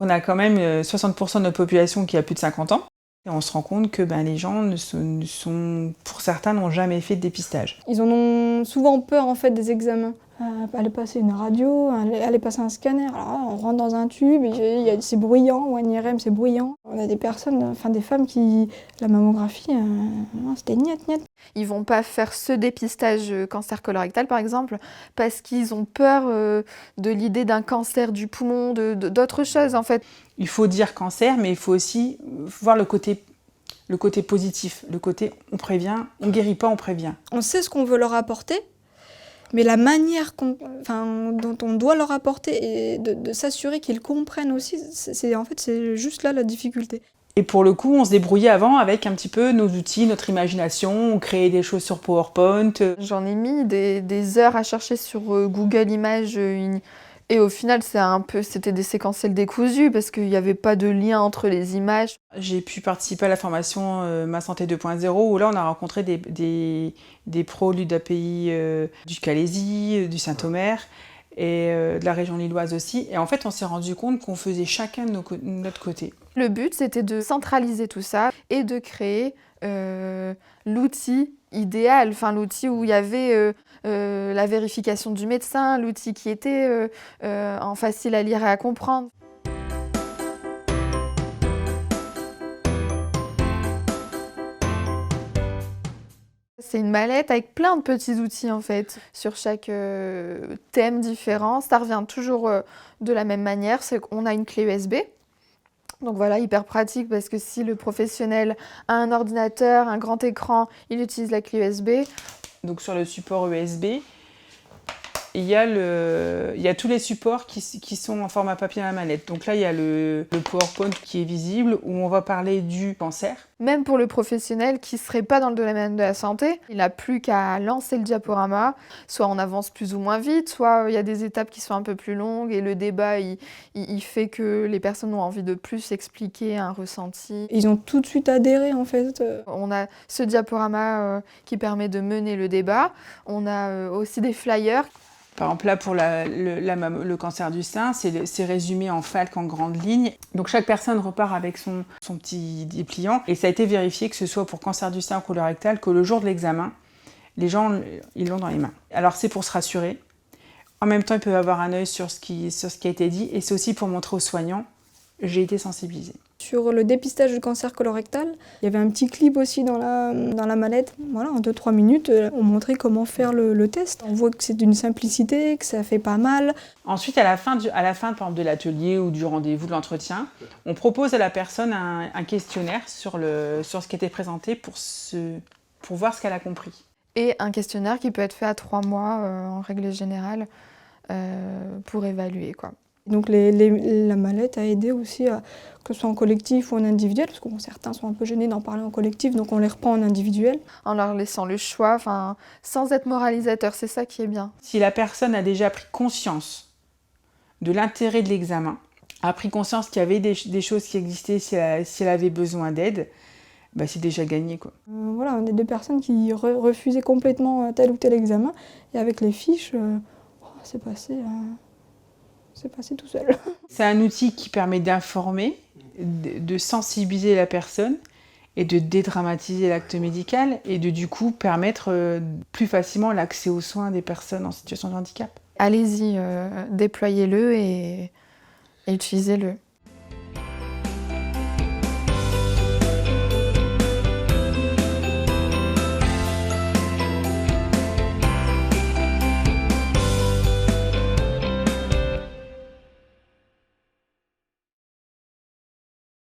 On a quand même 60% de notre population qui a plus de 50 ans. Et on se rend compte que les gens, pour certains, n'ont jamais fait de dépistage. Ils en ont souvent peur en fait des examens. Aller passer une radio, aller passer un scanner. Alors là, on rentre dans un tube, c'est bruyant, ou un IRM c'est bruyant. On a des personnes, enfin des femmes qui, la mammographie, c'était niet. Ils vont pas faire ce dépistage cancer colorectal par exemple parce qu'ils ont peur de l'idée d'un cancer du poumon, d'autres choses en fait. Il faut dire cancer, mais il faut aussi voir le côté positif, le côté on prévient, on guérit pas, on prévient. On sait ce qu'on veut leur apporter, mais la manière dont on doit leur apporter et de s'assurer qu'ils comprennent aussi, c'est juste là la difficulté. Et pour le coup, on se débrouillait avant avec un petit peu nos outils, notre imagination, on créait des choses sur PowerPoint. J'en ai mis des heures à chercher sur Google Images et au final, c'était des séquentiels décousus parce qu'il n'y avait pas de lien entre les images. J'ai pu participer à la formation Ma Santé 2.0 où là, on a rencontré des pros l'UDAPI du Calaisis, du Saint-Omer et de la région lilloise aussi. Et en fait, on s'est rendu compte qu'on faisait chacun de notre côté. Le but, c'était de centraliser tout ça et de créer l'outil idéal, l'outil où il y avait la vérification du médecin, l'outil qui était facile à lire et à comprendre. C'est une mallette avec plein de petits outils en fait, sur chaque thème différent. Ça revient toujours de la même manière, c'est qu'on a une clé USB. Donc voilà, hyper pratique parce que si le professionnel a un ordinateur, un grand écran, il utilise la clé USB. Donc sur le support USB, il y a tous les supports qui sont en format papier à la mallette. Donc là, il y a le PowerPoint qui est visible où on va parler du cancer. Même pour le professionnel qui ne serait pas dans le domaine de la santé, il n'a plus qu'à lancer le diaporama. Soit on avance plus ou moins vite, soit il y a des étapes qui sont un peu plus longues et le débat, il fait que les personnes ont envie de plus expliquer un ressenti. Ils ont tout de suite adhéré en fait. On a ce diaporama qui permet de mener le débat. On a aussi des flyers. Par exemple, là, pour le cancer du sein, c'est résumé en FALC en grandes lignes. Donc, chaque personne repart avec son petit dépliant. Et ça a été vérifié que ce soit pour cancer du sein ou colorectal, que le jour de l'examen, les gens, ils l'ont dans les mains. Alors, c'est pour se rassurer. En même temps, ils peuvent avoir un œil sur ce qui a été dit. Et c'est aussi pour montrer aux soignants, j'ai été sensibilisée. Sur le dépistage du cancer colorectal, il y avait un petit clip aussi dans la mallette. Voilà, en 2-3 minutes, on montrait comment faire le test. On voit que c'est d'une simplicité, que ça fait pas mal. Ensuite, à la fin par exemple, de l'atelier ou du rendez-vous de l'entretien, on propose à la personne un questionnaire sur ce qui était présenté pour voir ce qu'elle a compris. Et un questionnaire qui peut être fait à 3 mois, en règle générale, pour évaluer, quoi. Donc la mallette a aidé aussi, que ce soit en collectif ou en individuel, parce que certains sont un peu gênés d'en parler en collectif, donc on les reprend en individuel. En leur laissant le choix, sans être moralisateur, c'est ça qui est bien. Si la personne a déjà pris conscience de l'intérêt de l'examen, a pris conscience qu'il y avait des choses qui existaient si elle avait besoin d'aide, c'est déjà gagné, quoi. Voilà, on est deux personnes qui refusaient complètement tel ou tel examen, et avec les fiches, c'est passé tout seul. C'est un outil qui permet d'informer, de sensibiliser la personne et de dédramatiser l'acte médical et de du coup permettre plus facilement l'accès aux soins des personnes en situation de handicap. Allez-y, déployez-le et utilisez-le.